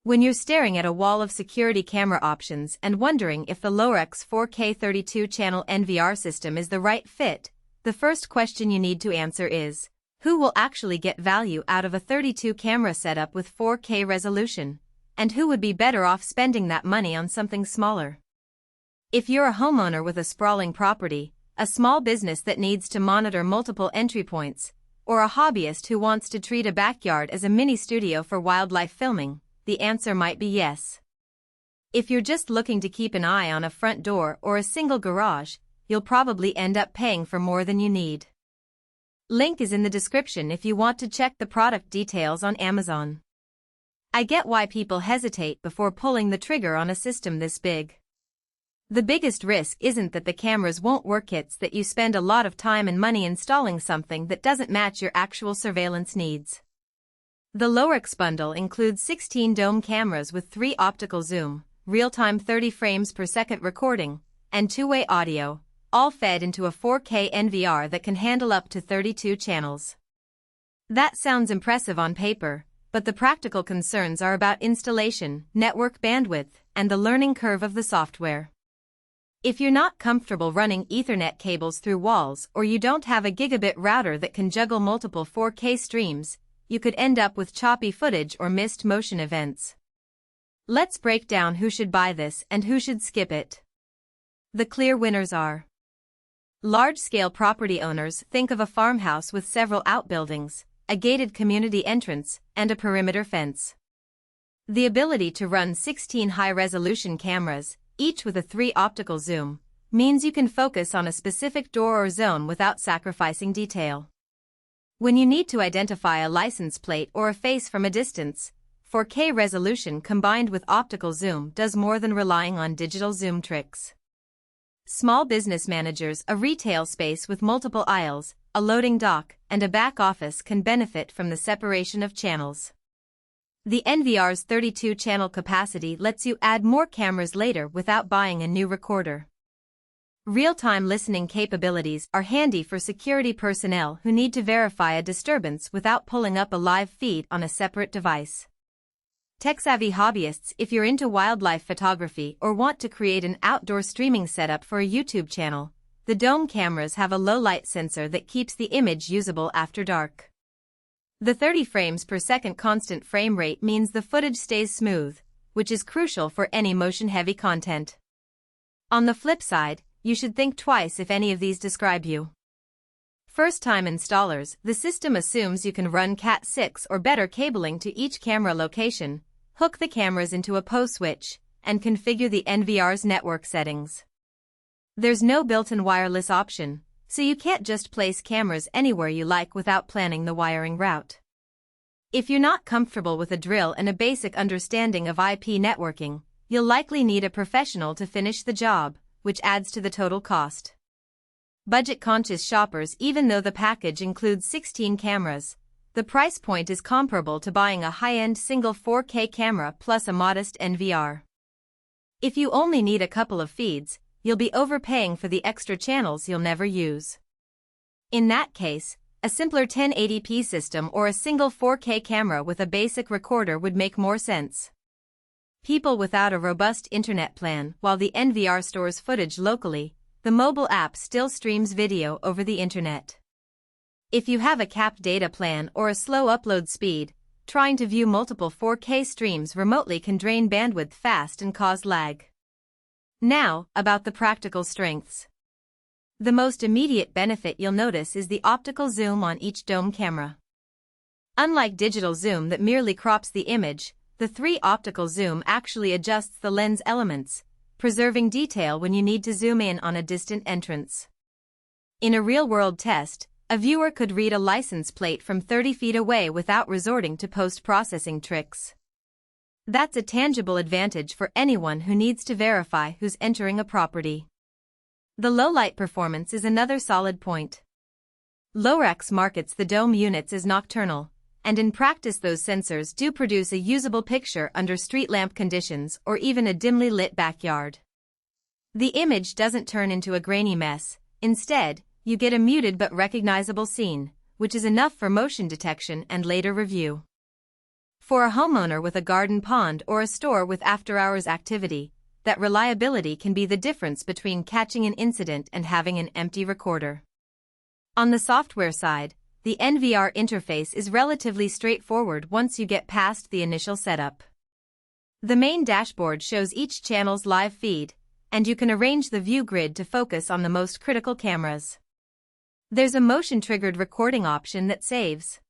When you're staring at a wall of security camera options and wondering if the Lorex 4K 32-channel NVR system is the right fit, the first question you need to answer is, who will actually get value out of a 32-camera setup with 4K resolution, and who would be better off spending that money on something smaller? If you're a homeowner with a sprawling property, a small business that needs to monitor multiple entry points, or a hobbyist who wants to treat a backyard as a mini studio for wildlife filming, the answer might be yes. If you're just looking to keep an eye on a front door or a single garage, you'll probably end up paying for more than you need. Link is in the description if you want to check the product details on Amazon. I get why people hesitate before pulling the trigger on a system this big. The biggest risk isn't that the cameras won't work, it's that you spend a lot of time and money installing something that doesn't match your actual surveillance needs. The Lorex bundle includes 16 dome cameras with 3 optical zoom, real-time 30 frames per second recording, and two-way audio, all fed into a 4K NVR that can handle up to 32 channels. That sounds impressive on paper, but the practical concerns are about installation, network bandwidth, and the learning curve of the software. If you're not comfortable running Ethernet cables through walls or you don't have a gigabit router that can juggle multiple 4K streams, you could end up with choppy footage or missed motion events. Let's break down who should buy this and who should skip it. The clear winners are: large-scale property owners. Think of a farmhouse with several outbuildings, a gated community entrance, and a perimeter fence. The ability to run 16 high-resolution cameras, each with a 3 optical zoom, means you can focus on a specific door or zone without sacrificing detail. When you need to identify a license plate or a face from a distance, 4K resolution combined with optical zoom does more than relying on digital zoom tricks. Small business managers. A retail space with multiple aisles, a loading dock, and a back office can benefit from the separation of channels. The NVR's 32-channel capacity lets you add more cameras later without buying a new recorder. Real-time listening capabilities are handy for security personnel who need to verify a disturbance without pulling up a live feed on a separate device. Tech-savvy hobbyists. If you're into wildlife photography or want to create an outdoor streaming setup for a YouTube channel, the dome cameras have a low-light sensor that keeps the image usable after dark. The 30 frames per second constant frame rate means the footage stays smooth, which is crucial for any motion-heavy content. On the flip side, you should think twice if any of these describe you. First-time installers. The system assumes you can run Cat6 or better cabling to each camera location, hook the cameras into a PO switch, and configure the NVR's network settings. There's no built-in wireless option, so you can't just place cameras anywhere you like without planning the wiring route. If you're not comfortable with a drill and a basic understanding of IP networking, you'll likely need a professional to finish the job, which adds to the total cost. Budget-conscious shoppers. Even though the package includes 16 cameras, the price point is comparable to buying a high-end single 4K camera plus a modest NVR. If you only need a couple of feeds, you'll be overpaying for the extra channels you'll never use. In that case, a simpler 1080p system or a single 4K camera with a basic recorder would make more sense. People without a robust internet plan. While the NVR stores footage locally, the mobile app still streams video over the internet. If you have a capped data plan or a slow upload speed, trying to view multiple 4K streams remotely can drain bandwidth fast and cause lag. Now, about the practical strengths. The most immediate benefit you'll notice is the optical zoom on each dome camera. Unlike digital zoom that merely crops the image, the 3 optical zoom actually adjusts the lens elements, preserving detail when you need to zoom in on a distant entrance. In a real-world test, a viewer could read a license plate from 30 feet away without resorting to post-processing tricks. That's a tangible advantage for anyone who needs to verify who's entering a property. The low-light performance is another solid point. Lorex markets the dome units as Nocturnal, and in practice those sensors do produce a usable picture under street lamp conditions or even a dimly lit backyard. The image doesn't turn into a grainy mess. Instead, you get a muted but recognizable scene, which is enough for motion detection and later review. For a homeowner with a garden pond or a store with after-hours activity, that reliability can be the difference between catching an incident and having an empty recorder. On the software side, the NVR interface is relatively straightforward once you get past the initial setup. The main dashboard shows each channel's live feed, and you can arrange the view grid to focus on the most critical cameras. There's a motion-triggered recording option that saves